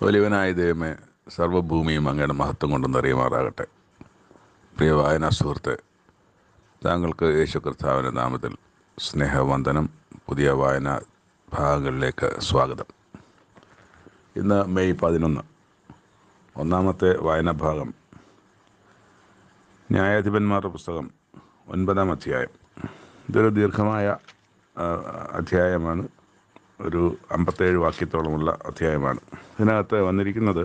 വലിയവനായ ദൈവമേ, സർവ്വഭൂമിയും അങ്ങയുടെ മഹത്വം കൊണ്ട് നിറയുമാറാകട്ടെ. പ്രിയ വായനാ സുഹൃത്തെ, താങ്കൾക്ക് യേശു കർത്താവിൻ്റെ നാമത്തിൽ സ്നേഹവന്ദനം. പുതിയ വായനാ ഭാഗങ്ങളിലേക്ക് സ്വാഗതം. ഇന്ന് മെയ് 11, ഒന്നാമത്തെ വായനാ ഭാഗം ന്യായാധിപന്മാരുടെ പുസ്തകം 9-ാം അധ്യായം. ഇതൊരു ദീർഘമായ അധ്യായമാണ്. ഒരു 57 വാക്യത്തോളമുള്ള അധ്യായമാണ്. ഇതിനകത്ത് വന്നിരിക്കുന്നത്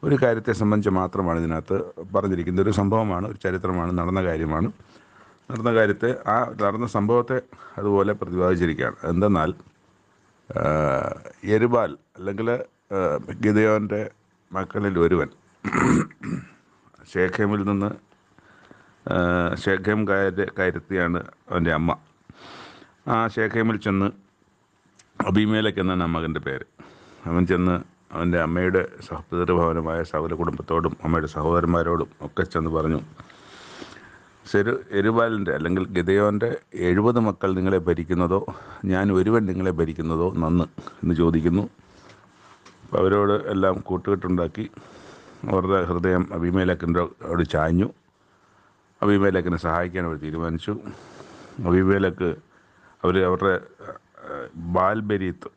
ഒരു കാര്യത്തെ സംബന്ധിച്ച് മാത്രമാണ്. ഇതിനകത്ത് പറഞ്ഞിരിക്കുന്നത് ഒരു സംഭവമാണ്, ഒരു ചരിത്രമാണ്, നടന്ന കാര്യമാണ്. നടന്ന കാര്യത്തെ, ആ നടന്ന സംഭവത്തെ അതുപോലെ പ്രതിപാദിച്ചിരിക്കുകയാണ്. എന്തെന്നാൽ യെരുബാൽ അല്ലെങ്കിൽ ഗിദെയോൻ്റെ മക്കളിൽ ഒരുവൻ ശേഖേമിൽ നിന്ന്, ശേഖേം കയറ്റത്തിയാണ് അവൻ്റെ അമ്മ. ആ ശേഖേമിൽ ചെന്ന് അബീമേലെക്ക് എന്നാണ് ആ മകൻ്റെ പേര്. അവൻ ചെന്ന് അവൻ്റെ അമ്മയുടെ പിതൃഭവനമായ സകല കുടുംബത്തോടും അമ്മയുടെ സഹോദരന്മാരോടും ഒക്കെ ചെന്ന് പറഞ്ഞു, യെരുബാലിൻ്റെ അല്ലെങ്കിൽ ഗിദെയോൻ്റെ 70 മക്കൾ നിങ്ങളെ ഭരിക്കുന്നതോ ഞാൻ ഒരുവൻ നിങ്ങളെ ഭരിക്കുന്നതോ നന്ന് എന്ന് ചോദിക്കുന്നു. അപ്പോൾ അവരോട് എല്ലാം കൂട്ടുകെട്ടുണ്ടാക്കി അവരുടെ ഹൃദയം അബീമേലെക്കിനോട് ചാഞ്ഞു. അബീമേലെക്കിനെ സഹായിക്കാൻ അവർ തീരുമാനിച്ചു. അബീമേലെക്ക് അവരുടെ ബാൽബെരീത്ത്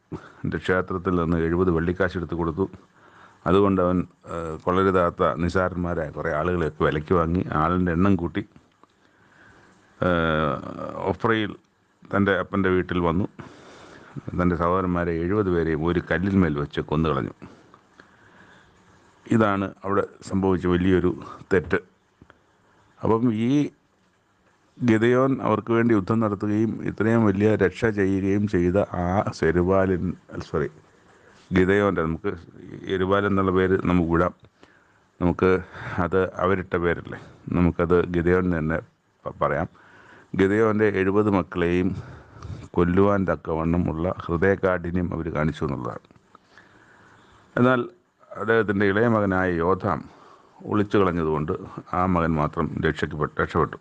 ക്ഷേത്രത്തിൽ നിന്ന് 70 വെള്ളിക്കാശ് എടുത്ത് കൊടുത്തു. അതുകൊണ്ട് അവൻ കൊള്ളരുതാത്ത നിസാരന്മാരായ കുറേ ആളുകളെയൊക്കെ വിലയ്ക്ക് വാങ്ങി ആളിൻ്റെ എണ്ണം കൂട്ടി ഒഫ്രയിൽ തൻ്റെ അപ്പൻ്റെ വീട്ടിൽ വന്നു. തൻ്റെ സഹോദരന്മാരെ 70 പേരെയും ഒരു കല്ലിന്മേൽ വെച്ച് കൊന്നുകളഞ്ഞു. ഇതാണ് അവിടെ സംഭവിച്ച വലിയൊരു തെറ്റ്. അപ്പം ഈ ഗിദെയോൻ അവർക്ക് വേണ്ടി യുദ്ധം നടത്തുകയും ഇത്രയും വലിയ രക്ഷ ചെയ്യുകയും ചെയ്ത ആ ഗിദെയോൻ്റെ, നമുക്ക് യെരുബാൽ എന്നുള്ള പേര് നമുക്ക് വിടാം, നമുക്ക് അത് അവരിട്ട പേരല്ലേ, നമുക്കത് ഗിദെയോൻ തന്നെ പറയാം. ഗിദെയോൻ്റെ 70 മക്കളെയും കൊല്ലുവാൻ തക്കവണ്ണമുള്ള ഹൃദയകാഠിന്യം അവർ കാണിച്ചു എന്നുള്ളതാണ്. എന്നാൽ അദ്ദേഹത്തിൻ്റെ ഇളയ മകനായ യോഥാം ഒളിച്ചു കളഞ്ഞതുകൊണ്ട് ആ മകൻ മാത്രം രക്ഷപ്പെട്ടു.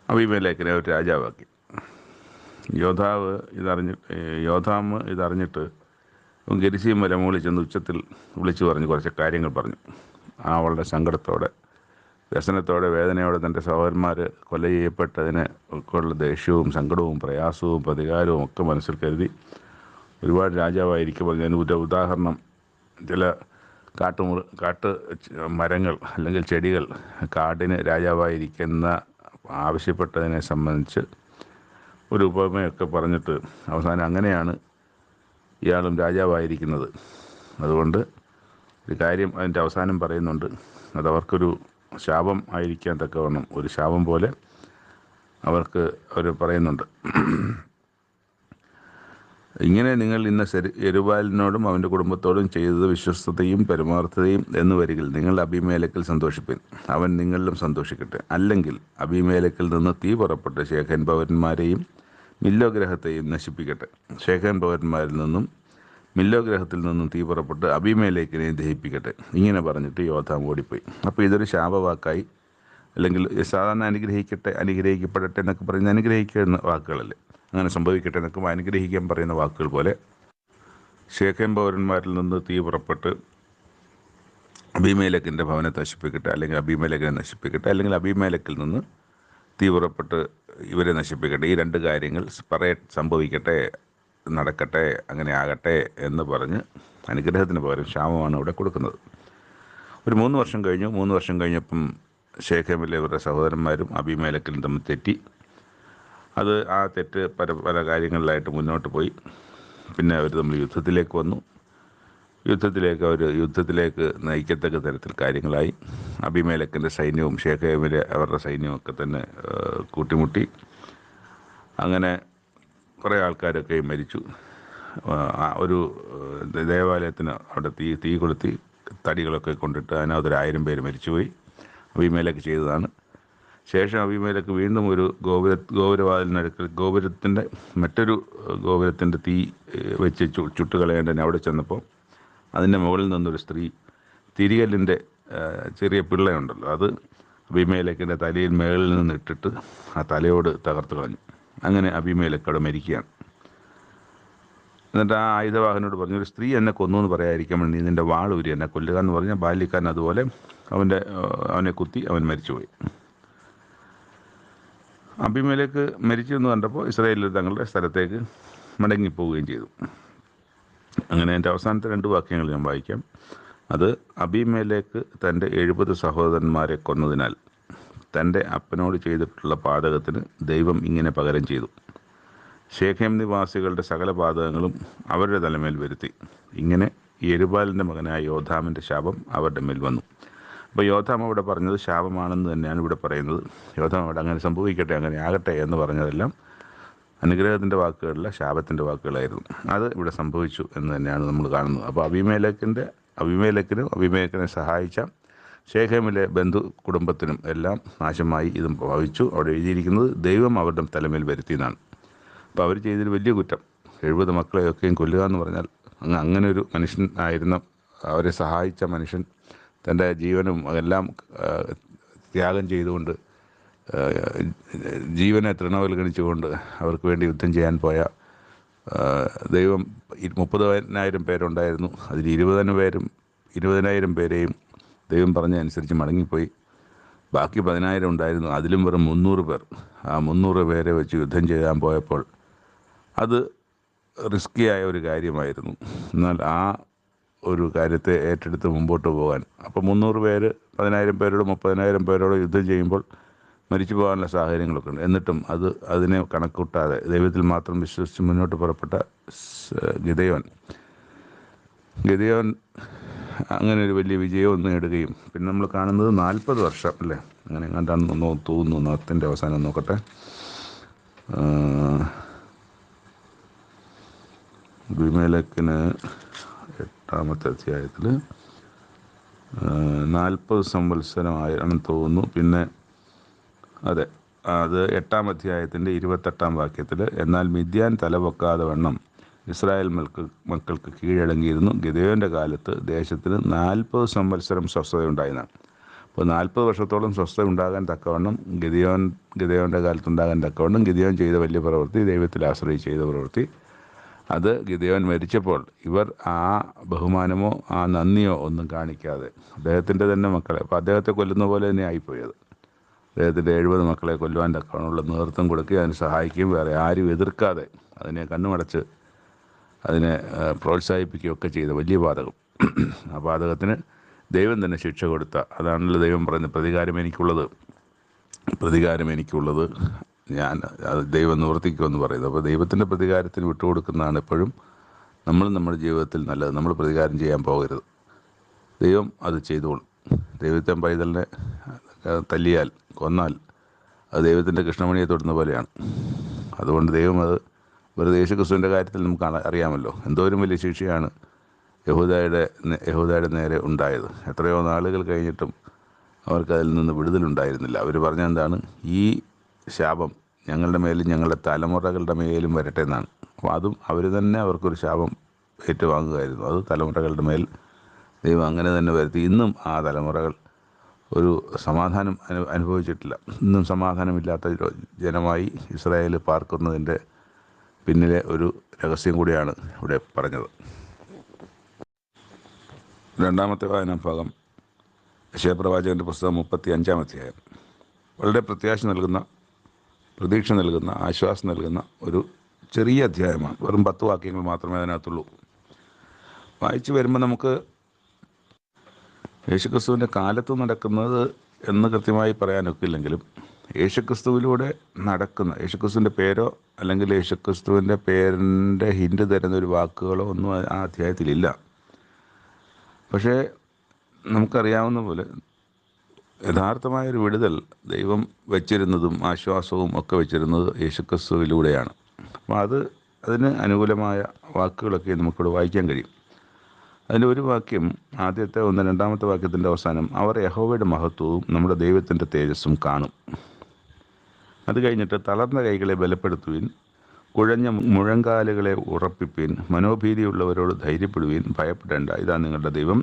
അബീമേലെക്കിനെ ഒരു രാജാവാക്കി. യോഥാം ഇതറിഞ്ഞിട്ട് ഗെരിസീം മലമുകളിൽ ചെന്ന് ഉച്ചത്തിൽ വിളിച്ചു പറഞ്ഞു, കുറച്ച് കാര്യങ്ങൾ പറഞ്ഞു. വളരെ സങ്കടത്തോടെ, വ്യസനത്തോടെ, വേദനയോടെ തൻ്റെ സഹോദരന്മാർ കൊല ചെയ്യപ്പെട്ടതിന് ഒക്കെയുള്ള ദേഷ്യവും സങ്കടവും പ്രയാസവും പ്രതികാരവും ഒക്കെ മനസ്സിൽ കരുതി ഒരുപാട് രാജാവായിരിക്കുമ്പോൾ ഞാൻ ഉദാഹരണം, ചില കാട്ട് മരങ്ങൾ അല്ലെങ്കിൽ ചെടികൾ കാടിന് രാജാവായിരിക്കുന്ന ആവശ്യപ്പെട്ടതിനെ സംബന്ധിച്ച് ഒരു ഉപമയൊക്കെ പറഞ്ഞിട്ട് അവസാനം അങ്ങനെയാണ് ഇയാളും രാജാവായിരിക്കുന്നത്. അതുകൊണ്ട് ഒരു കാര്യം അതിൻ്റെ അവസാനം പറയുന്നുണ്ട്, അതവർക്കൊരു ശാപം ആയിരിക്കാൻ തക്കവണ്ണം, ഒരു ശാപം പോലെ അവർക്ക് അവർ പറയുന്നുണ്ട്. ഇങ്ങനെ നിങ്ങൾ ഇന്ന് യെരുബാലിനോടും അവൻ്റെ കുടുംബത്തോടും ചെയ്തത് വിശ്വസ്തതയും പരമാർത്ഥതയും എന്ന് വരികിൽ നിങ്ങൾ അബീമേലെക്കിൽ സന്തോഷിപ്പിൻ, അവൻ നിങ്ങളിലും സന്തോഷിക്കട്ടെ. അല്ലെങ്കിൽ അബീമേലെക്കിൽ നിന്ന് തീ പുറപ്പെട്ട് ശേഖേം പൗരന്മാരെയും മില്ലോ ഗ്രഹത്തെയും നശിപ്പിക്കട്ടെ. ശേഖേം പൗരന്മാരിൽ നിന്നും മില്ലോ ഗ്രഹത്തിൽ നിന്നും തീ പുറപ്പെട്ട് അബീമേലെക്കിനെ ദഹിപ്പിക്കട്ടെ. ഇങ്ങനെ പറഞ്ഞിട്ട് യോഥാം ഓടിപ്പോയി. അപ്പോൾ ഇതൊരു ശാപവാക്കായി, അല്ലെങ്കിൽ സാധാരണ അനുഗ്രഹിക്കപ്പെടട്ടെ എന്നൊക്കെ പറയുന്ന അനുഗ്രഹിക്കുന്ന വാക്കുകളല്ലേ, അങ്ങനെ സംഭവിക്കട്ടെ എന്നൊക്കെ അനുഗ്രഹിക്കാൻ പറയുന്ന വാക്കുകൾ പോലെ ശേഖേം പൗരന്മാരിൽ നിന്ന് തീ പുറപ്പെട്ട് അബീമേലെക്കിൻ്റെ ഭവനത്തെ നശിപ്പിക്കട്ടെ, അല്ലെങ്കിൽ അബീമേലെക്കിനെ നശിപ്പിക്കട്ടെ, അല്ലെങ്കിൽ അബീമേലെക്കിൽ നിന്ന് തീ പുറപ്പെട്ട് ഇവരെ നശിപ്പിക്കട്ടെ. ഈ 2 കാര്യങ്ങൾ സംഭവിക്കട്ടെ, നടക്കട്ടെ, അങ്ങനെ ആകട്ടെ എന്ന് പറഞ്ഞ് അനുഗ്രഹത്തിന് പകരം ശാപമാണ് അവിടെ കൊടുക്കുന്നത്. ഒരു 3 വർഷം കഴിഞ്ഞു. 3 വർഷം കഴിഞ്ഞപ്പം ശേഖേമിലെ ഇവരുടെ സഹോദരന്മാരും അബീമേലെക്കിലും തമ്മിൽ തെറ്റി. ആ തെറ്റ് പല കാര്യങ്ങളിലായിട്ട് മുന്നോട്ട് പോയി. പിന്നെ അവർ തമ്മിൽ യുദ്ധത്തിലേക്ക് വന്നു. യുദ്ധത്തിലേക്ക് നയിക്കത്തക്ക തരത്തിൽ കാര്യങ്ങളായി. അബീമേലെക്കിൻ്റെ സൈന്യവും ശേഖേമിലെ അവരുടെ സൈന്യവും ഒക്കെ തന്നെ കൂട്ടിമുട്ടി. അങ്ങനെ കുറേ ആൾക്കാരൊക്കെ മരിച്ചു. ഒരു ദേവാലയത്തിന് അവിടെ തീ കൊളുത്തി തടികളൊക്കെ കൊണ്ടിട്ട് അതിനകത്ത് 1000 പേര് മരിച്ചുപോയി. അബീമേലെക്ക് ചെയ്തതാണ്. ശേഷം അബീമേലെക്ക് വീണ്ടും ഒരു ഗോപുരവാതിലിനടുക്കൽ മറ്റൊരു ഗോപുരത്തിൻ്റെ തീ വെച്ച് ചുട്ടുകളയേണ്ടതിന് അവിടെ ചെന്നപ്പോൾ അതിൻ്റെ മുകളിൽ നിന്നൊരു സ്ത്രീ തിരികല്ലിൻ്റെ ചെറിയ പിള്ളയുണ്ടല്ലോ, അത് അബീമേലെക്കിൻ്റെ തലയിൽ മേളിൽ നിന്ന് ഇട്ടിട്ട് ആ തലയോട് തകർത്ത് കളഞ്ഞു. അങ്ങനെ അബീമേലെക്ക് അവിടെ മരിക്കുകയാണ്. എന്നിട്ട് ആ ആയുധവാഹനോട് പറഞ്ഞു, ഒരു സ്ത്രീ എന്നെ കൊന്നു എന്ന് പറയാതിരിക്കാൻ വേണ്ടി നീ നിൻ്റെ വാൾ ഊരി എന്നെ കൊല്ലുക എന്ന് പറഞ്ഞാൽ ബാല്യക്കാരൻ അതുപോലെ അവനെ കുത്തി അവൻ മരിച്ചുപോയി. അബീമേലെക്ക് മരിച്ചു എന്ന് കണ്ടപ്പോൾ ഇസ്രായേലിൽ തങ്ങളുടെ സ്ഥലത്തേക്ക് മടങ്ങിപ്പോവുകയും ചെയ്തു. അങ്ങനെ എൻ്റെ അവസാനത്തെ 2 വാക്യങ്ങൾ ഞാൻ വായിക്കാം. അത് അബീമേലെക്ക് തൻ്റെ 70 സഹോദരന്മാരെ കൊന്നതിനാൽ തൻ്റെ അപ്പനോട് ചെയ്തിട്ടുള്ള പാതകത്തിന് ദൈവം ഇങ്ങനെ പകരം ചെയ്തു. ശേഖേം നിവാസികളുടെ സകല പാതകങ്ങളും അവരുടെ തലമേൽ വരുത്തി. ഇങ്ങനെ യെരുബാലിൻ്റെ മകനായ യോഥാമിൻ്റെ ശാപം അവരുടെ മേൽ വന്നു. അപ്പോൾ യോഥാം അവിടെ പറഞ്ഞത് ശാപമാണെന്ന് തന്നെയാണ് ഇവിടെ പറയുന്നത്. യോഥാം അവിടെ അങ്ങനെ സംഭവിക്കട്ടെ, അങ്ങനെ ആകട്ടെ എന്ന് പറഞ്ഞതെല്ലാം അനുഗ്രഹത്തിൻ്റെ വാക്കുകളല്ല, ശാപത്തിൻ്റെ വാക്കുകളായിരുന്നു. അത് ഇവിടെ സംഭവിച്ചു എന്ന് തന്നെയാണ് നമ്മൾ കാണുന്നത്. അപ്പോൾ അബീമേലെക്കിനെ സഹായിച്ച ശേഖേമിലെ ബന്ധു കുടുംബത്തിനും എല്ലാം നാശമായി ഇതും ഭവിച്ചു. അവിടെ എഴുതിയിരിക്കുന്നത് ദൈവം അവരുടെ തലമേൽ വരുത്തി എന്നാണ്. അപ്പോൾ അവർ ചെയ്തതിൽ വലിയ കുറ്റം, 70 മക്കളെയൊക്കെയും കൊല്ലുക എന്ന് പറഞ്ഞാൽ, അങ്ങനെ ഒരു മനുഷ്യൻ ആയിരുന്ന, അവരെ സഹായിച്ച മനുഷ്യൻ തൻ്റെ ജീവനും എല്ലാം ത്യാഗം ചെയ്തുകൊണ്ട്, ജീവനെ തൃണവൽഗണിച്ചുകൊണ്ട് അവർക്ക് വേണ്ടി യുദ്ധം ചെയ്യാൻ പോയ ദൈവം 30,000 പേരുണ്ടായിരുന്നു. അതിൽ 20,000 പേരെയും ദൈവം പറഞ്ഞതനുസരിച്ച് മടങ്ങിപ്പോയി. ബാക്കി 10,000 ഉണ്ടായിരുന്നു. അതിലും വെറും 300 പേർ. ആ 300 പേരെ വെച്ച് യുദ്ധം ചെയ്യാൻ പോയപ്പോൾ അത് റിസ്കിയായ ഒരു കാര്യമായിരുന്നു. എന്നാൽ ആ ഒരു കാര്യത്തെ ഏറ്റെടുത്ത് മുമ്പോട്ട് പോകാൻ, അപ്പോൾ 300 പേര് 10,000 പേരോട് 30,000 പേരോട് യുദ്ധം ചെയ്യുമ്പോൾ മരിച്ചു പോകാനുള്ള സാഹചര്യങ്ങളൊക്കെ ഉണ്ട്. എന്നിട്ടും അതിനെ കണക്കൂട്ടാതെ ദൈവത്തിൽ മാത്രം വിശ്വസിച്ച് മുന്നോട്ട് പുറപ്പെട്ട ഗിദെയോൻ അങ്ങനെ ഒരു വലിയ വിജയം നേടുകയും, പിന്നെ നമ്മൾ കാണുന്നത് 40 വർഷം അല്ലേ, അങ്ങനെ കണ്ടാണെന്ന് തോന്നുന്നു. നത്തിൻ്റെ അവസാനം നോക്കട്ടെ. അബീമേലെക്കിന് 8-ാമത്തെ അധ്യായത്തിൽ 40 സംവത്സരമാണെന്ന് തോന്നുന്നു. പിന്നെ അതെ, അത് 8-ാം അധ്യായത്തിൻ്റെ 28-ാം വാക്യത്തിൽ, എന്നാൽ മിദ്യാൻ തലപൊക്കാതെ വണ്ണം ഇസ്രായേൽ മക്കൾക്ക് കീഴടങ്ങിയിരുന്നു. ഗിദെയോൻ്റെ കാലത്ത് ദേശത്തിന് 40 സംവത്സരം സ്വസ്ഥതയുണ്ടായിരുന്നാണ്. അപ്പോൾ 40 വർഷത്തോളം സ്വസ്ഥത ഉണ്ടാകാൻ തക്കവണ്ണം ഗിദെയോൻ്റെ കാലത്തുണ്ടാകാൻ തക്കവണ്ണം ഗിദെയോൻ ചെയ്ത വലിയ പ്രവൃത്തി, ദൈവത്തിൽ ആശ്രയിച്ച് ചെയ്ത പ്രവൃത്തി, അത് ഗിദെയോൻ മരിച്ചപ്പോൾ ഇവർ ആ ബഹുമാനമോ ആ നന്ദിയോ ഒന്നും കാണിക്കാതെ അദ്ദേഹത്തിൻ്റെ തന്നെ മക്കളെ, അപ്പോൾ അദ്ദേഹത്തെ കൊല്ലുന്ന പോലെ തന്നെ ആയിപ്പോയത്, അദ്ദേഹത്തിൻ്റെ 70 മക്കളെ കൊല്ലുവാൻ തക്കവണ്ണമുള്ള നേതൃത്വം കൊടുക്കുകയും അതിനെ സഹായിക്കുകയും വേറെ ആരും എതിർക്കാതെ അതിനെ കണ്ണുമടച്ച് അതിനെ പ്രോത്സാഹിപ്പിക്കുകയൊക്കെ ചെയ്ത വലിയ പാതകം. ആ പാതകത്തിന് ദൈവം തന്നെ ശിക്ഷ കൊടുത്ത, അതാണല്ലോ ദൈവം പറയുന്നത്, പ്രതികാരം എനിക്കുള്ളത്, ഞാൻ അത് ദൈവം നിവർത്തിക്കുമെന്ന് പറയുന്നത്. അപ്പോൾ ദൈവത്തിൻ്റെ പ്രതികാരത്തിന് വിട്ടുകൊടുക്കുന്നതാണ് എപ്പോഴും നമ്മുടെ ജീവിതത്തിൽ നല്ലത്. നമ്മൾ പ്രതികാരം ചെയ്യാൻ പോകരുത്, ദൈവം അത് ചെയ്തോളും. ദൈവത്തെ പൈതലിനെ തല്ലിയാൽ കൊന്നാൽ അത് ദൈവത്തിൻ്റെ കൃഷ്ണമണിയെ തൊടുന്ന പോലെയാണ്. അതുകൊണ്ട് ദൈവം അത് വെറുതെ, യേശുക്രിസ്തുവിൻ്റെ കാര്യത്തിൽ നമുക്ക് അറിയാമല്ലോ, എന്തോരം വലിയ ശിക്ഷയാണ് യഹൂദയുടെ നേരെ ഉണ്ടായത്. എത്രയോ നാളുകൾ കഴിഞ്ഞിട്ടും അവർക്കതിൽ നിന്ന് വിടുതലുണ്ടായിരുന്നില്ല. അവർ പറഞ്ഞെന്താണ്, ഈ ശാപം ഞങ്ങളുടെ മേലും ഞങ്ങളുടെ തലമുറകളുടെ മേലും വരട്ടെ എന്നാണ്. അപ്പോൾ അതും അവർ തന്നെ അവർക്കൊരു ശാപം ഏറ്റുവാങ്ങുകയായിരുന്നു. അത് തലമുറകളുടെ മേൽ ദൈവം അങ്ങനെ തന്നെ വരുത്തി. ഇന്നും ആ തലമുറകൾ ഒരു സമാധാനം അനുഭവിച്ചിട്ടില്ല. ഇന്നും സമാധാനമില്ലാത്ത ജനമായി ഇസ്രായേൽ പാർക്കുന്നതിൻ്റെ പിന്നിലെ ഒരു രഹസ്യം കൂടിയാണ് ഇവിടെ പറഞ്ഞത്. 2-ാമത്തെ വായനാഭാഗം യെശയ്യാപ്രവാചകൻ്റെ പുസ്തകം 35-ാം അധ്യായം. വളരെ പ്രതീക്ഷ നൽകുന്ന ആശ്വാസം നൽകുന്ന ഒരു ചെറിയ അധ്യായമാണ്. വെറും 10 വാക്യങ്ങൾ മാത്രമേ അതിനകത്തുള്ളൂ. വായിച്ചു വരുമ്പോൾ നമുക്ക് യേശുക്രിസ്തുവിൻ്റെ കാലത്ത് നടക്കുന്നത് എന്ന് കൃത്യമായി പറയാനൊക്കില്ലെങ്കിലും യേശുക്രിസ്തുവിലൂടെ നടക്കുന്ന, യേശുക്രിസ്തുവിൻ്റെ പേരോ അല്ലെങ്കിൽ യേശുക്രിസ്തുവിൻ്റെ പേരിൻ്റെ ഹിൻഡ് തരുന്ന ഒരു വാക്കുകളോ ഒന്നും ആ അധ്യായത്തിലില്ല. പക്ഷേ നമുക്കറിയാവുന്ന പോലെ യഥാർത്ഥമായൊരു വിടുതൽ ദൈവം വച്ചിരുന്നതും ആശ്വാസവും ഒക്കെ വച്ചിരുന്നത് യേശുക്രിസ്തുവിലൂടെയാണ്. അപ്പോൾ അതിന് അനുകൂലമായ വാക്കുകളൊക്കെ നമുക്കിവിടെ വായിക്കാൻ കഴിയും. അതിൻ്റെ ഒരു വാക്യം, ആദ്യത്തെ 2-ാമത്തെ വാക്യത്തിൻ്റെ അവസാനം, അവർ യഹോവയുടെ മഹത്വവും നമ്മുടെ ദൈവത്തിൻ്റെ തേജസ്സും കാണും. അത് കഴിഞ്ഞിട്ട്, തളർന്ന കൈകളെ ബലപ്പെടുത്തുവിൻ, കുഴഞ്ഞ മുഴങ്കാലുകളെ ഉറപ്പിപ്പിൻ, മനോഭീതിയുള്ളവരോട് ധൈര്യപ്പെടുവിൻ, ഭയപ്പെടേണ്ട, ഇതാ നിങ്ങളുടെ ദൈവം,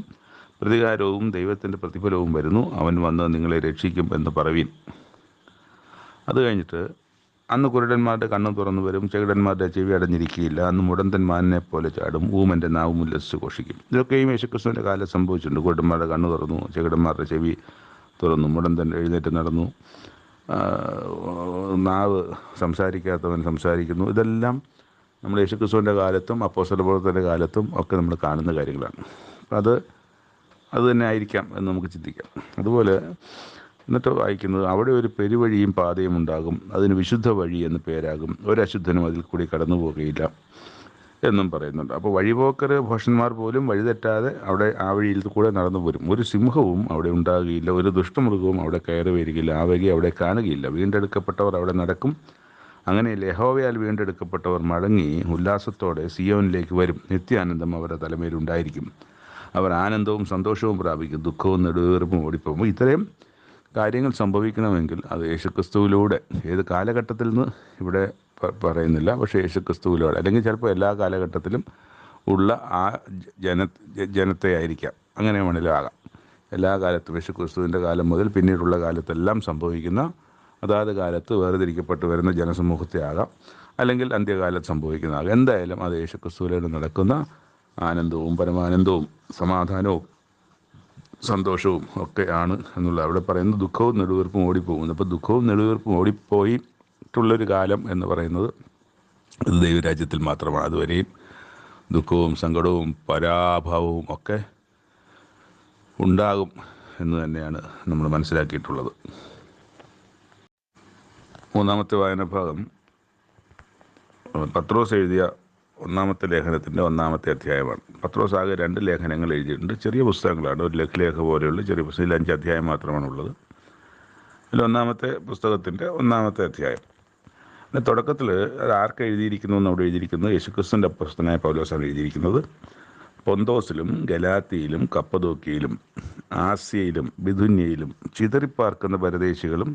പ്രതികാരവും ദൈവത്തിൻ്റെ പ്രതിഫലവും വരുന്നു, അവൻ വന്ന് നിങ്ങളെ രക്ഷിക്കും എന്ന് പറവീൻ. അത് കഴിഞ്ഞിട്ട് അന്ന് കുരുടന്മാരുടെ കണ്ണ് തുറന്നു വരും, ചെകിടന്മാരുടെ ചെവി അടഞ്ഞിരിക്കുകയില്ല. അന്ന് മുടന്തൻ മാനിനെ പോലെ ചാടും, ഊമൻ്റെ നാവും ഉല്ലസിച്ച് ഘോഷിക്കും. ഇതൊക്കെയും യേശുക്രിസ്തുവിൻ്റെ കാലം സംഭവിച്ചിട്ടുണ്ട്. കുരുടന്മാരുടെ കണ്ണ് തുറന്നു, ചെകിടന്മാരുടെ ചെവി തുറന്നു, മുടന്തൻ എഴുന്നേറ്റ് നടന്നു, നാവ് സംസാരിക്കാത്തവൻ സംസാരിക്കുന്നു. ഇതെല്ലാം നമ്മൾ യേശുക്രിസ്തുവിൻ്റെ കാലത്തും അപ്പോസ്തലപ്രവർത്തനത്തിൻ്റെ കാലത്തും ഒക്കെ നമ്മൾ കാണുന്ന കാര്യങ്ങളാണ്. അത് തന്നെ ആയിരിക്കാം എന്ന് നമുക്ക് ചിന്തിക്കാം. അതുപോലെ എന്നിട്ട് വായിക്കുന്നത്, അവിടെ ഒരു പെരുവഴിയും പാതയും ഉണ്ടാകും, അതിന് വിശുദ്ധ വഴി എന്ന് പേരാകും, ഒരശുദ്ധനും അതിൽ കൂടി കടന്നു പോകുകയില്ല എന്നും പറയുന്നുണ്ട്. അപ്പോൾ വഴിപോക്കർ ഭോഷന്മാർ പോലും വഴിതെറ്റാതെ അവിടെ ആ വഴിയിൽ കൂടെ നടന്നു പോരും. ഒരു സിംഹവും അവിടെ ഉണ്ടാകുകയില്ല, ഒരു ദുഷ്ടമൃഗവും അവിടെ കയറി വരികയില്ല, ആ വഴി അവിടെ കാണുകയില്ല. വീണ്ടെടുക്കപ്പെട്ടവർ അവിടെ നടക്കും. അങ്ങനെ യഹോവയാൽ വീണ്ടെടുക്കപ്പെട്ടവർ മടങ്ങി ഉല്ലാസത്തോടെ സിയോനിലേക്ക് വരും. നിത്യാനന്ദം അവരുടെ തലമേൽ ഉണ്ടായിരിക്കും. അവർ ആനന്ദവും സന്തോഷവും പ്രാപിക്കും, ദുഃഖവും നെടുവീർപ്പും ഓടിപ്പോകും. ഇത്രയും കാര്യങ്ങൾ സംഭവിക്കണമെങ്കിൽ അത് യേശുക്രിസ്തുവിലൂടെ, ഏത് കാലഘട്ടത്തിൽ നിന്ന് ഇവിടെ പറയുന്നില്ല, പക്ഷേ യേശുക്രിസ്തുവിലൂടെ, അല്ലെങ്കിൽ ചിലപ്പോൾ എല്ലാ കാലഘട്ടത്തിലും ഉള്ള ആ ജനത്തെ ആയിരിക്കാം. അങ്ങനെ വേണമെങ്കിലും ആകാം. എല്ലാ കാലത്തും യേശുക്രിസ്തുവിൻ്റെ കാലം മുതൽ പിന്നീടുള്ള കാലത്തെല്ലാം സംഭവിക്കുന്ന, അതാത് കാലത്ത് വേർതിരിക്കപ്പെട്ട് വരുന്ന ജനസമൂഹത്തെ ആകാം, അല്ലെങ്കിൽ അന്ത്യകാലത്ത് സംഭവിക്കുന്നതാകാം. എന്തായാലും അത് യേശുക്രിസ്തുവിലൂടെ നടക്കുന്ന ആനന്ദവും പരമാനന്ദവും സമാധാനവും സന്തോഷവും ഒക്കെ ആണ് എന്നുള്ള അവിടെ പറയുന്നത്. ദുഃഖവും നെടുവീർപ്പും ഓടിപ്പോകുന്നു. അപ്പോൾ ദുഃഖവും നെടുവീർപ്പും ഓടിപ്പോയിട്ടുള്ളൊരു കാലം എന്ന് പറയുന്നത് ഇത് ദൈവരാജ്യത്തിൽ മാത്രമാണ്. അതുവരെയും ദുഃഖവും സങ്കടവും പരാഭവവും ഒക്കെ ഉണ്ടാകും എന്ന് തന്നെയാണ് നമ്മൾ മനസ്സിലാക്കിയിട്ടുള്ളത്. മൂന്നാമത്തെ വായനഭാഗം പത്രോസ് എഴുതിയ ഒന്നാമത്തെ ലേഖനത്തിൻ്റെ 1-ാമത്തെ അധ്യായമാണ്. പത്രോസ് ആകെ 2 ലേഖനങ്ങൾ എഴുതിയിട്ടുണ്ട്. ചെറിയ പുസ്തകങ്ങളാണ്, ഒരു ലഘുലേഖ പോലെയുള്ള ചെറിയ പുസ്തകം. ഇതിൽ 5 അധ്യായം മാത്രമാണുള്ളത്. ഇതിൽ 1-ാമത്തെ പുസ്തകത്തിൻ്റെ 1-ാമത്തെ അധ്യായം. പിന്നെ തുടക്കത്തിൽ അത് ആർക്ക് എഴുതിയിരിക്കുന്നു എന്ന് അവിടെ എഴുതിയിരിക്കുന്നത് യേശുക്രിസ്തുവിൻ്റെ അപ്പോസ്തലനായ പൗലോസാണ് എഴുതിയിരിക്കുന്നത്. പൊന്തോസിലും ഗലാത്തിയിലും കപ്പദോക്കിയയിലും ആസ്യയിലും ബിഥുന്യയിലും ചിതറിപ്പാർക്കുന്ന പരദേശികളും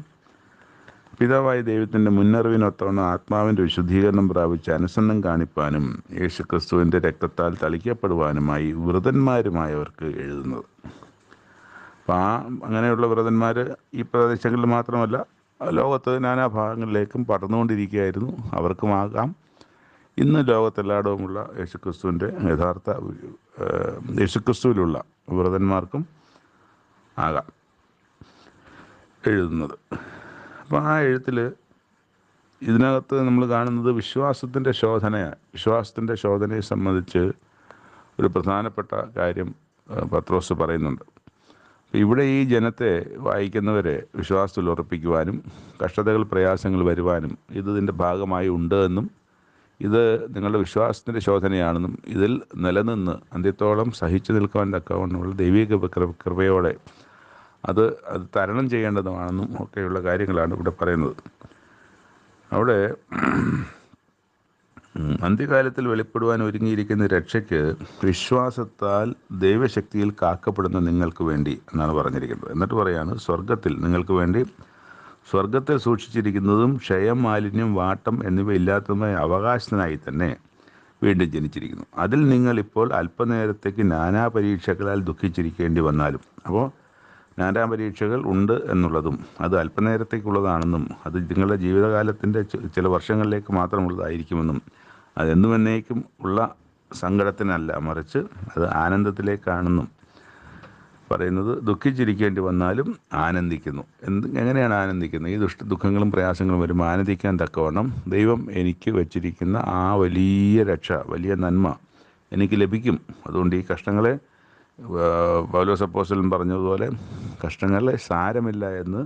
പിതാവായ ദൈവത്തിൻ്റെ മുന്നറിവിനൊത്തവണ്ണം ആത്മാവിൻ്റെ വിശുദ്ധീകരണം പ്രാപിച്ച് അനുസരണം കാണിപ്പാനും യേശുക്രിസ്തുവിൻ്റെ രക്തത്താൽ തളിക്കപ്പെടുവാനുമായി വ്രതന്മാരുമായവർക്ക് എഴുതുന്നത്. അപ്പോൾ അങ്ങനെയുള്ള വ്രതന്മാർ ഈ പ്രദേശങ്ങളിൽ മാത്രമല്ല, ലോകത്ത് നാനാഭാഗങ്ങളിലേക്കും പടർന്നുകൊണ്ടിരിക്കുകയായിരുന്നു. അവർക്കുമാകാം. ഇന്ന് ലോകത്തെല്ലായിടവുമുള്ള യേശുക്രിസ്തുവിൻ്റെ യേശുക്രിസ്തുവിലുള്ള വ്രതന്മാർക്കും ആകാം എഴുതുന്നത്. അപ്പോൾ ആ എഴുത്തിൽ ഇതിനകത്ത് നമ്മൾ കാണുന്നത് വിശ്വാസത്തിൻ്റെ ശോധനയെ സംബന്ധിച്ച് ഒരു പ്രധാനപ്പെട്ട കാര്യം പത്രോസ് പറയുന്നുണ്ട്. ഇവിടെ ഈ ജനത്തെ വായിക്കുന്നവരെ വിശ്വാസത്തിൽ ഉറപ്പിക്കുവാനും കഷ്ടതകൾ പ്രയാസങ്ങൾ വരുവാനും ഇതിൻ്റെ ഭാഗമായി ഉണ്ട് എന്നും, ഇത് നിങ്ങളുടെ വിശ്വാസത്തിൻ്റെ ശോധനയാണെന്നും, ഇതിൽ നിലനിന്ന് അന്ത്യത്തോളം സഹിച്ചു നിൽക്കുവാൻ തക്കവണ്ണമുള്ള ദൈവിക കൃപയോടെ അത് തരണം ചെയ്യേണ്ടതുമാണെന്നും ഒക്കെയുള്ള കാര്യങ്ങളാണ് ഇവിടെ പറയുന്നത്. അവിടെ അന്ത്യകാലത്തിൽ വെളിപ്പെടുവാൻ ഒരുങ്ങിയിരിക്കുന്ന രക്ഷയ്ക്ക് വിശ്വാസത്താൽ ദൈവശക്തിയിൽ കാക്കപ്പെടുന്ന നിങ്ങൾക്ക് വേണ്ടി എന്നാണ് പറഞ്ഞിരിക്കുന്നത്. എന്നിട്ട് പറയാണ്, സ്വർഗത്തിൽ നിങ്ങൾക്ക് വേണ്ടി സ്വർഗത്തിൽ സൂക്ഷിച്ചിരിക്കുന്നതും ക്ഷയം, മാലിന്യം, വാട്ടം എന്നിവ ഇല്ലാത്തതുമായ അവകാശത്തിനായി തന്നെ വീണ്ടും ജനിച്ചിരിക്കുന്നു. അതിൽ നിങ്ങളിപ്പോൾ അല്പനേരത്തേക്ക് നാനാ പരീക്ഷകളാൽ ദുഃഖിച്ചിരിക്കേണ്ടി വന്നാലും, അപ്പോൾ നാനാ പരീക്ഷകൾ ഉണ്ട് എന്നുള്ളതും അത് അല്പനേരത്തേക്കുള്ളതാണെന്നും അത് നിങ്ങളുടെ ജീവിതകാലത്തിൻ്റെ ചില വർഷങ്ങളിലേക്ക് മാത്രമുള്ളതായിരിക്കുമെന്നും അതെന്നും എന്നേക്കും ഉള്ള സങ്കടത്തിനല്ല, മറിച്ച് അത് ആനന്ദത്തിലേക്കാണെന്നും പറയുന്നത്. ദുഃഖിച്ചിരിക്കേണ്ടി വന്നാലും ആനന്ദിക്കുന്നു. എങ്ങനെയാണ് ആനന്ദിക്കുന്നത്? ഈ ദുഃഖങ്ങളും പ്രയാസങ്ങളും വരുമ്പോൾ ആനന്ദിക്കാൻ തക്കവണ്ണം ദൈവം എനിക്ക് വച്ചിരിക്കുന്ന ആ വലിയ രക്ഷ, വലിയ നന്മ എനിക്ക് ലഭിക്കും. അതുകൊണ്ട് ഈ കഷ്ടങ്ങളെ പൗലോസ് അപ്പോസ്തലൻ പറഞ്ഞതുപോലെ കഷ്ടങ്ങളെ സാരമില്ല എന്ന്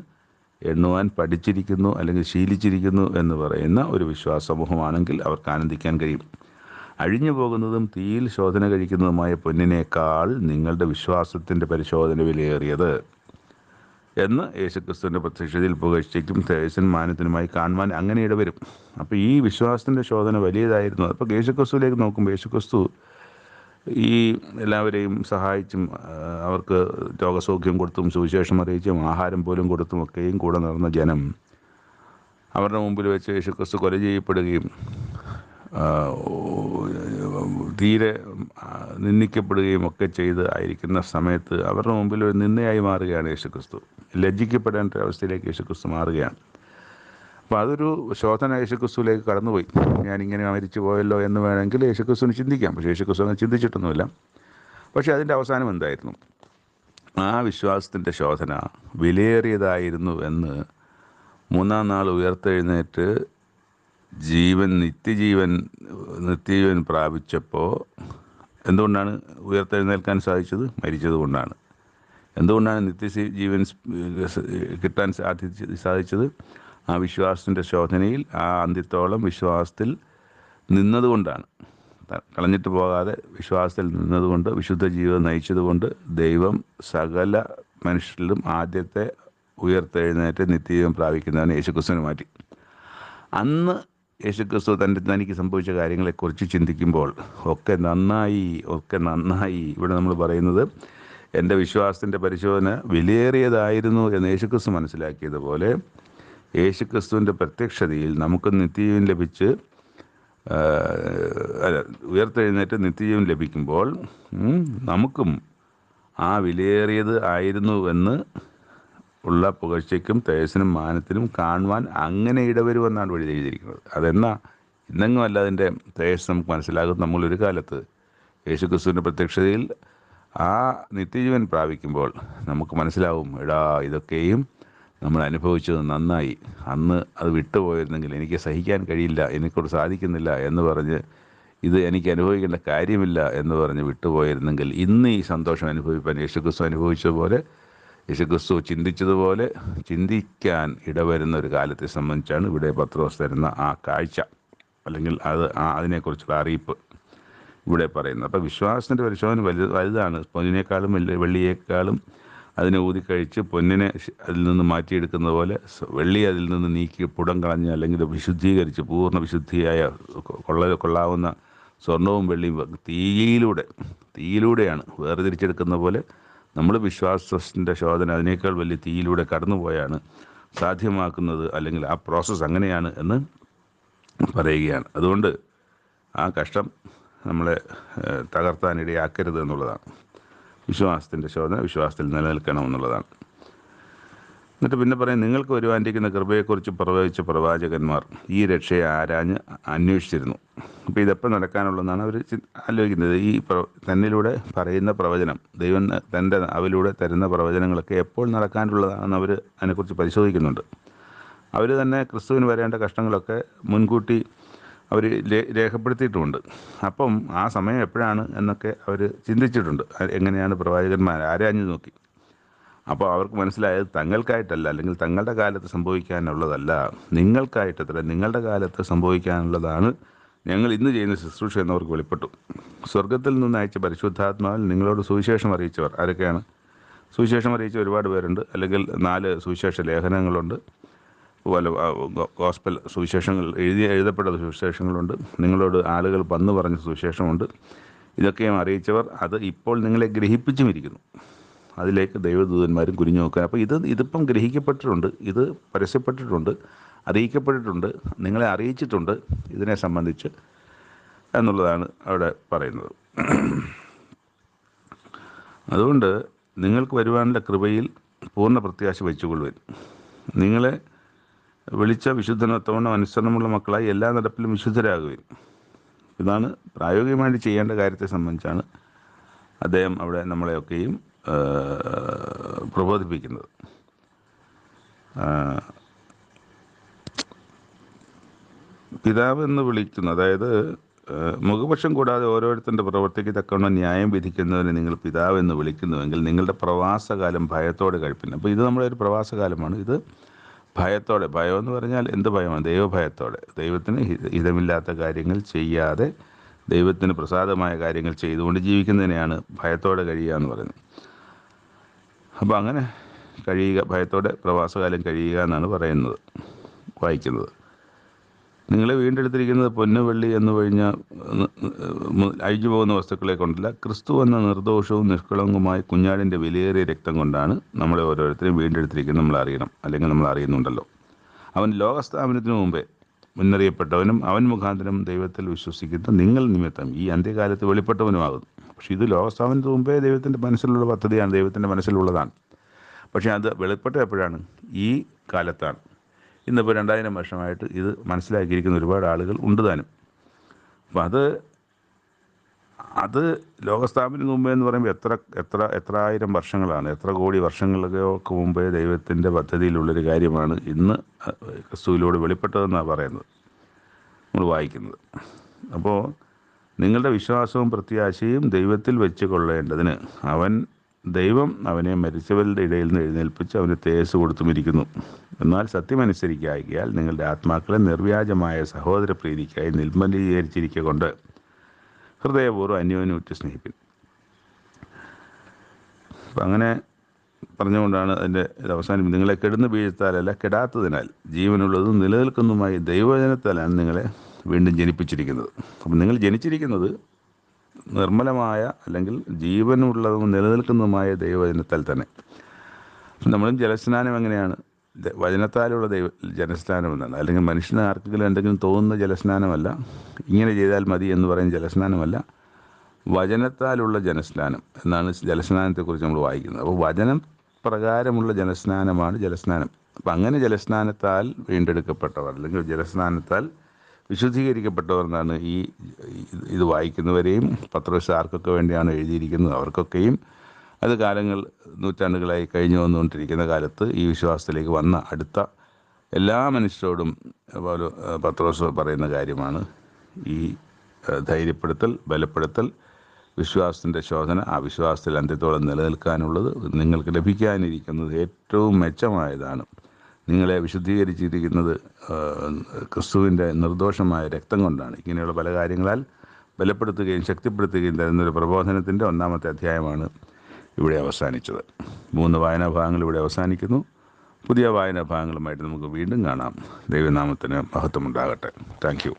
എണ്ണുവാൻ പഠിച്ചിരിക്കുന്നു അല്ലെങ്കിൽ ശീലിച്ചിരിക്കുന്നു എന്ന് പറയുന്ന ഒരു വിശ്വാസ സമൂഹമാണെങ്കിൽ അവർക്ക് ആനന്ദിക്കാൻ കഴിയും. അഴിഞ്ഞു പോകുന്നതും തീയിൽ ശോധന കഴിക്കുന്നതുമായ പൊന്നിനേക്കാൾ നിങ്ങളുടെ വിശ്വാസത്തിൻ്റെ പരിശോധന വിലയേറിയത് എന്ന് യേശുക്രിസ്തുവിൻ്റെ പ്രത്യക്ഷതയിൽ പുകഴ്ചയ്ക്കും തേജസ്സന്മാനത്തിനുമായി കാണുവാൻ അങ്ങനെ ഇടവരും. അപ്പോൾ ഈ വിശ്വാസത്തിൻ്റെ ശോധന വലിയതായിരുന്നു. അപ്പോൾ യേശുക്രിസ്തുവിലേക്ക് നോക്കുമ്പോൾ യേശുക്രിസ്തു ഈ എല്ലാവരെയും സഹായിച്ചും അവർക്ക് രോഗസൗഖ്യം കൊടുത്തും സുവിശേഷം അറിയിച്ചും ആഹാരം പോലും കൊടുത്തും ഒക്കെയും കൂടെ നടന്ന ജനം അവരുടെ മുമ്പിൽ വെച്ച് യേശുക്രിസ്തു കൊല ചെയ്യപ്പെടുകയും തീരെ നിന്ദിക്കപ്പെടുകയും ഒക്കെ ചെയ്ത് ആയിരിക്കുന്ന സമയത്ത് അവരുടെ മുമ്പിൽ ഒരു നിന്ദയായി മാറുകയാണ് യേശുക്രിസ്തു. ലജ്ജിക്കപ്പെടേണ്ട അവസ്ഥയിലേക്ക് യേശുക്രിസ്തു മാറുകയാണ്. അപ്പോൾ അതൊരു ശോധന യേശുക്രിസ്തുവിലേക്ക് കടന്നുപോയി. ഞാനിങ്ങനെ മരിച്ചു പോയല്ലോ എന്ന് വേണമെങ്കിൽ യേശുക്രിസ്തുവിന് ചിന്തിക്കാം. പക്ഷേ യേശുക്രിസ്തു അങ്ങനെ ചിന്തിച്ചിട്ടൊന്നുമില്ല. പക്ഷേ അതിൻ്റെ അവസാനം എന്തായിരുന്നു? ആ വിശ്വാസത്തിൻ്റെ ശോധന വിലയേറിയതായിരുന്നു എന്ന് മൂന്നാം നാൾ ഉയർത്തെഴുന്നേറ്റ് നിത്യജീവൻ പ്രാപിച്ചപ്പോൾ എന്തുകൊണ്ടാണ് ഉയർത്തെഴുന്നേൽക്കാൻ സാധിച്ചത്? മരിച്ചത് കൊണ്ടാണ്. എന്തുകൊണ്ടാണ് നിത്യജീവൻ കിട്ടാൻ സാധിച്ചത്? ആ വിശ്വാസത്തിൻ്റെ ശോധനയിൽ ആ അന്ത്യത്തോളം വിശ്വാസത്തിൽ നിന്നതുകൊണ്ടാണ്. കളഞ്ഞിട്ട് പോകാതെ വിശ്വാസത്തിൽ നിന്നതുകൊണ്ട്, വിശുദ്ധ ജീവിതം നയിച്ചതുകൊണ്ട് ദൈവം സകല മനുഷ്യരിലും ആദ്യത്തെ ഉയർത്തെഴുന്നേറ്റ് നിത്യജീവൻ പ്രാപിക്കുന്നവനെ യേശുക്രിസ്തുവിനെ മാറ്റി. അന്ന് യേശുക്രിസ്തു തനിക്ക് സംഭവിച്ച കാര്യങ്ങളെക്കുറിച്ച് ചിന്തിക്കുമ്പോൾ ഒക്കെ നന്നായി. ഇവിടെ നമ്മൾ പറയുന്നത് എൻ്റെ വിശ്വാസത്തിൻ്റെ പരിശോധന വിലയേറിയതായിരുന്നു എന്ന് യേശുക്രിസ്തു മനസ്സിലാക്കിയതുപോലെ യേശുക്രിസ്തുവിൻ്റെ പ്രത്യക്ഷതയിൽ നമുക്ക് നിത്യജീവൻ ലഭിച്ച് ഉയർത്തെഴുന്നേറ്റ് നിത്യജീവൻ ലഭിക്കുമ്പോൾ നമുക്കും ആ വിലയേറിയത് ആയിരുന്നു എന്ന് ഉള്ള പുകഴ്ചയ്ക്കും തേജസ്സിനും മാനത്തിനും കാണുവാൻ അങ്ങനെ ഇടവരുമെന്നാണ് വഴി എഴുതിയിരിക്കുന്നത്. അതെന്നാ? ഇന്നെങ്ങും അല്ല അതിൻ്റെ തേജസ് നമുക്ക് മനസ്സിലാകും. നമ്മളൊരു കാലത്ത് യേശുക്രിസ്തുവിൻ്റെ പ്രത്യക്ഷതയിൽ ആ നിത്യജീവൻ പ്രാപിക്കുമ്പോൾ നമുക്ക് മനസ്സിലാവും, എടാ ഇതൊക്കെയും നമ്മൾ അനുഭവിച്ചത് നന്നായി. അന്ന് അത് വിട്ടുപോയിരുന്നെങ്കിൽ എനിക്ക് സഹിക്കാൻ കഴിയില്ല, എനിക്കോട് സാധിക്കുന്നില്ല എന്ന് പറഞ്ഞ്, ഇത് എനിക്ക് അനുഭവിക്കേണ്ട കാര്യമില്ല എന്ന് പറഞ്ഞ് വിട്ടുപോയിരുന്നെങ്കിൽ ഇന്ന് ഈ സന്തോഷം അനുഭവിക്കാൻ യേശുക്രിസ്തു അനുഭവിച്ചതുപോലെ, യേശുക്രിസ്തു ചിന്തിച്ചതുപോലെ ചിന്തിക്കാൻ ഇടവരുന്ന ഒരു കാലത്തെ സംബന്ധിച്ചാണ് ഇവിടെ പത്രോസ് തരുന്ന ആ കാഴ്ച, അല്ലെങ്കിൽ അതിനെക്കുറിച്ചുള്ള അറിയിപ്പ് ഇവിടെ പറയുന്നത്. അപ്പോൾ വിശ്വാസത്തിൻ്റെ പരിശോധന വലുതാണ്. പൊന്നിനേക്കാളും വെള്ളിയേക്കാളും അതിനെ ഊതിക്കഴിച്ച് പൊന്നിനെ അതിൽ നിന്ന് മാറ്റിയെടുക്കുന്ന പോലെ വെള്ളി അതിൽ നിന്ന് നീക്കി പുടം കളഞ്ഞ് അല്ലെങ്കിൽ വിശുദ്ധീകരിച്ച് പൂർണ്ണ വിശുദ്ധിയായ കൊള്ളാവുന്ന സ്വർണവും വെള്ളിയും തീയിലൂടെയാണ് വേർതിരിച്ചെടുക്കുന്ന പോലെ നമ്മൾ വിശ്വാസത്തിൻ്റെ ശോധന അതിനേക്കാൾ വലിയ തീയിലൂടെ കടന്നുപോയാണ് സാധ്യമാക്കുന്നത്, അല്ലെങ്കിൽ ആ പ്രോസസ്സ് അങ്ങനെയാണ് എന്ന് പറയുകയാണ്. അതുകൊണ്ട് ആ കഷ്ടം നമ്മളെ തകർത്താനിടയാക്കരുത് എന്നുള്ളതാണ്. വിശ്വാസത്തിൻ്റെ ശോധന വിശ്വാസത്തിൽ നിലനിൽക്കണം എന്നുള്ളതാണ്. എന്നിട്ട് പിന്നെ പറയും, നിങ്ങൾക്ക് വരുവാനിരിക്കുന്ന കൃപയെക്കുറിച്ച് പ്രവചിച്ച പ്രവാചകന്മാർ ഈ രക്ഷയെ ആരാഞ്ഞ് അന്വേഷിച്ചിരുന്നു. അപ്പോൾ ഇതെപ്പോൾ നടക്കാനുള്ളതെന്നാണ് അവർ ആലോചിക്കുന്നത്. ഈ തന്നിലൂടെ പറയുന്ന പ്രവചനം, ദൈവം തൻ്റെ അവയിലൂടെ തരുന്ന പ്രവചനങ്ങളൊക്കെ എപ്പോൾ നടക്കാനുള്ളതാണെന്ന് അവർ അതിനെക്കുറിച്ച് പരിശോധിക്കുന്നുണ്ട്. അവർ തന്നെ ക്രിസ്തുവിന് വരേണ്ട കഷ്ടങ്ങളൊക്കെ മുൻകൂട്ടി അവർ രേഖപ്പെടുത്തിയിട്ടുമുണ്ട്. അപ്പം ആ സമയം എപ്പോഴാണ് എന്നൊക്കെ അവർ ചിന്തിച്ചിട്ടുണ്ട്. എങ്ങനെയാണ് പ്രവാചകന്മാർ ആരാഞ്ഞു നോക്കി. അപ്പോൾ അവർക്ക് മനസ്സിലായത് തങ്ങൾക്കായിട്ടല്ല, അല്ലെങ്കിൽ തങ്ങളുടെ കാലത്ത് സംഭവിക്കാനുള്ളതല്ല, നിങ്ങൾക്കായിട്ടത്ര നിങ്ങളുടെ കാലത്ത് സംഭവിക്കാനുള്ളതാണ് ഞങ്ങൾ ഇന്ന് ചെയ്യുന്ന ശുശ്രൂഷ എന്നവർക്ക് വെളിപ്പെട്ടു. സ്വർഗത്തിൽ നിന്ന് അയച്ച പരിശുദ്ധാത്മാവിൽ നിങ്ങളോട് സുവിശേഷം അറിയിച്ചവർ ആരൊക്കെയാണ്? സുവിശേഷം അറിയിച്ച ഒരുപാട് പേരുണ്ട്. അല്ലെങ്കിൽ 4 സുവിശേഷ ലേഖനങ്ങളുണ്ട്, പോലെ ഗോസ്പൽ സുവിശേഷങ്ങൾ എഴുതപ്പെട്ട സുവിശേഷങ്ങളുണ്ട്, നിങ്ങളോട് ആളുകൾ വന്നു പറഞ്ഞ സുവിശേഷമുണ്ട്. ഇതൊക്കെയും അറിയിച്ചവർ അത് ഇപ്പോൾ നിങ്ങളെ ഗ്രഹിപ്പിച്ചുമിരിക്കുന്നു. അതിലേക്ക് ദൈവദൂതന്മാരും കുനിഞ്ഞു നോക്കുക. അപ്പോൾ ഇതിപ്പം ഗ്രഹിക്കപ്പെട്ടിട്ടുണ്ട്, ഇത് പരസ്യപ്പെട്ടിട്ടുണ്ട്, അറിയിക്കപ്പെട്ടിട്ടുണ്ട്, നിങ്ങളെ അറിയിച്ചിട്ടുണ്ട് ഇതിനെ സംബന്ധിച്ച് എന്നുള്ളതാണ് അവിടെ പറയുന്നത്. അതുകൊണ്ട് നിങ്ങൾക്ക് വരുവാനുള്ള കൃപയിൽ പൂർണ്ണ പ്രത്യാശ വെച്ചുകൊള്ളുവിൻ. നിങ്ങളെ വിളിച്ച വിശുദ്ധനത്വം അനുസരണമുള്ള മക്കളായി എല്ലാ നടപ്പിലും വിശുദ്ധരാകുവിൻ. ഇതാണ് പ്രായോഗികമായിട്ട് ചെയ്യേണ്ട കാര്യത്തെ സംബന്ധിച്ചാണ് അദ്ദേഹം അവിടെ നമ്മളെയൊക്കെയും പ്രബോധിപ്പിക്കുന്നത്. പിതാവ് എന്ന് വിളിക്കുന്നു, അതായത് മുഖപക്ഷം കൂടാതെ ഓരോരുത്തരുടെ പ്രവൃത്തിക്ക് തക്കവണ്ണം ന്യായം വിധിക്കുന്നതിന് നിങ്ങൾ പിതാവ് എന്ന് വിളിക്കുന്നുവെങ്കിൽ നിങ്ങളുടെ പ്രവാസകാലം ഭയത്തോടെ കഴിപ്പിന്. അപ്പോൾ ഇത് നമ്മുടെ ഒരു പ്രവാസകാലമാണ്. ഇത് ഭയത്തോടെ, ഭയം എന്ന് പറഞ്ഞാൽ എന്ത് ഭയമാണ്? ദൈവഭയത്തോടെ, ദൈവത്തിന് ഹിതമില്ലാത്ത കാര്യങ്ങൾ ചെയ്യാതെ ദൈവത്തിന് പ്രസാദമായ കാര്യങ്ങൾ ചെയ്തുകൊണ്ട് ജീവിക്കുന്നതിനെയാണ് ഭയത്തോടെ കഴിയുക എന്ന് പറയുന്നത്. അപ്പോൾ അങ്ങനെ കഴിയുക, ഭയത്തോടെ പ്രവാസകാലം കഴിയുക എന്നാണ് പറയുന്നത്, വായിക്കുന്നത്. നിങ്ങളെ വീണ്ടെടുത്തിരിക്കുന്നത് പൊന്ന് വെള്ളി എന്ന് കഴിഞ്ഞാൽ അഴിഞ്ഞു പോകുന്ന വസ്തുക്കളെ കൊണ്ടല്ല, ക്രിസ്തു എന്ന നിർദോഷവും നിഷ്കളങ്കവുമായ കുഞ്ഞാടിൻ്റെ വിലയേറിയ രക്തം കൊണ്ടാണ് നമ്മളെ ഓരോരുത്തരെയും വീണ്ടെടുത്തിരിക്കുന്നത്. നമ്മൾ അറിയണം, അല്ലെങ്കിൽ നമ്മൾ അറിയുന്നുണ്ടല്ലോ. അവൻ ലോകസ്ഥാപനത്തിന് മുമ്പേ മുന്നറിയപ്പെട്ടവനും അവൻ മുഖാന്തരം ദൈവത്തിൽ വിശ്വസിക്കുന്ന നിങ്ങൾ നിമിത്തം ഈ അന്ത്യകാലത്ത് വെളിപ്പെട്ടവനുമാകുന്നു. പക്ഷേ ഇത് ലോകസ്ഥാപനത്തിന് മുമ്പേ ദൈവത്തിൻ്റെ മനസ്സിലുള്ള പദ്ധതിയാണ്, ദൈവത്തിൻ്റെ മനസ്സിലുള്ളതാണ്. പക്ഷേ അത് വെളിപ്പെട്ട എപ്പോഴാണ്? ഈ കാലത്താണ്. ഇന്നിപ്പോൾ 2000 വർഷമായിട്ട് ഇത് മനസ്സിലാക്കിയിരിക്കുന്ന ഒരുപാട് ആളുകൾ ഉണ്ട് താനും. അപ്പം അത് ലോകസ്ഥാപനത്തിന് മുമ്പേ എന്ന് പറയുമ്പോൾ എത്ര ആയിരം വർഷങ്ങളാണ്, എത്ര കോടി വർഷങ്ങൾക്ക് മുമ്പേ ദൈവത്തിൻ്റെ പദ്ധതിയിലുള്ളൊരു കാര്യമാണ് ഇന്ന് ക്രിസ്തുവിലൂടെ വെളിപ്പെട്ടതെന്നാണ് പറയുന്നത്, നമ്മൾ വായിക്കുന്നത്. അപ്പോൾ നിങ്ങളുടെ വിശ്വാസവും പ്രത്യാശയും ദൈവത്തിൽ വെച്ച് കൊള്ളേണ്ടതിന് ദൈവം അവനെ മരിച്ചവരുടെ ഇടയിൽ നിന്ന് എഴുന്നേൽപ്പിച്ച് അവന് തേജസ്സ് കൊടുത്തുമിരിക്കുന്നു. എന്നാൽ സത്യമനുസരിക്കായികയാൽ നിങ്ങളുടെ ആത്മാക്കളെ നിർവ്യാജമായ സഹോദര പ്രീതിക്കായി നിർമ്മലീകരിച്ചിരിക്കൊണ്ട് ഹൃദയപൂർവ്വം അന്യോന്യം ഉറ്റു സ്നേഹിപ്പിൻ. അപ്പം അങ്ങനെ പറഞ്ഞുകൊണ്ടാണ് അതിൻ്റെ അവസാനം, നിങ്ങളെ കെടുന്നു വീഴ്ത്താലല്ല കെടാത്തതിനാൽ ജീവനുള്ളതും നിലനിൽക്കുന്നതുമായി ദൈവവചനത്താലാണ് നിങ്ങളെ വീണ്ടും ജനിപ്പിച്ചിരിക്കുന്നത്. അപ്പം നിങ്ങൾ ജനിച്ചിരിക്കുന്നത് നിർമ്മലമായ അല്ലെങ്കിൽ ജീവനുള്ളതും നിലനിൽക്കുന്നതുമായ ദൈവവചനത്താൽ തന്നെ. നമ്മളും ജലസ്നാനം എങ്ങനെയാണ്? വചനത്താലുള്ള ജലസ്നാനം എന്നാണ്. അല്ലെങ്കിൽ മനുഷ്യന് ആർക്കെങ്കിലും എന്തെങ്കിലും തോന്നുന്ന ജലസ്നാനമല്ല, ഇങ്ങനെ ചെയ്താൽ മതി എന്ന് പറയുന്ന ജലസ്നാനമല്ല, വചനത്താലുള്ള ജലസ്നാനം എന്നാണ് ജലസ്നാനത്തെക്കുറിച്ച് നമ്മൾ വായിക്കുന്നത്. അപ്പോൾ വചനം പ്രകാരമുള്ള ജലസ്നാനമാണ് ജലസ്നാനം. അപ്പം അങ്ങനെ ജലസ്നാനത്താൽ വീണ്ടെടുക്കപ്പെട്ടവർ അല്ലെങ്കിൽ ജലസ്നാനത്താൽ വിശുദ്ധീകരിക്കപ്പെട്ടവർ എന്നാണ് ഇത് വായിക്കുന്നവരെയും. പത്രോസ് ആർക്കൊക്കെ വേണ്ടിയാണ് എഴുതിയിരിക്കുന്നത് അവർക്കൊക്കെയും അത് നൂറ്റാണ്ടുകളായി കഴിഞ്ഞു വന്നുകൊണ്ടിരിക്കുന്ന കാലത്ത് ഈ വിശ്വാസത്തിലേക്ക് വന്ന അടുത്ത എല്ലാ മനുഷ്യരോടും പത്രോസ് പറയുന്ന കാര്യമാണ് ഈ ധൈര്യപ്പെടുത്തൽ, ബലപ്പെടുത്തൽ, വിശ്വാസത്തിൻ്റെ ശോധന. ആ വിശ്വാസത്തിൽ അന്ത്യത്തോളം നിലനിൽക്കാനുള്ളത് നിങ്ങൾക്ക് ലഭിക്കാനിരിക്കുന്നത് ഏറ്റവും മെച്ചമായതാണ്. നിങ്ങളെ വിശുദ്ധീകരിച്ചിരിക്കുന്നത് ക്രിസ്തുവിൻ്റെ നിർദോഷമായ രക്തം കൊണ്ടാണ്. ഇങ്ങനെയുള്ള പല കാര്യങ്ങളാൽ ബലപ്പെടുത്തുകയും ശക്തിപ്പെടുത്തുകയും തരുന്നൊരു പ്രബോധനത്തിൻ്റെ 1-ാമത്തെ അധ്യായമാണ് ഇവിടെ അവസാനിച്ചത്. 3 വായനാഭാഗങ്ങൾ ഇവിടെ അവസാനിക്കുന്നു. പുതിയ വായനാഭാഗങ്ങളുമായിട്ട് നമുക്ക് വീണ്ടും കാണാം. ദൈവനാമത്തിന് മഹത്വമുണ്ടാകട്ടെ. Thank U.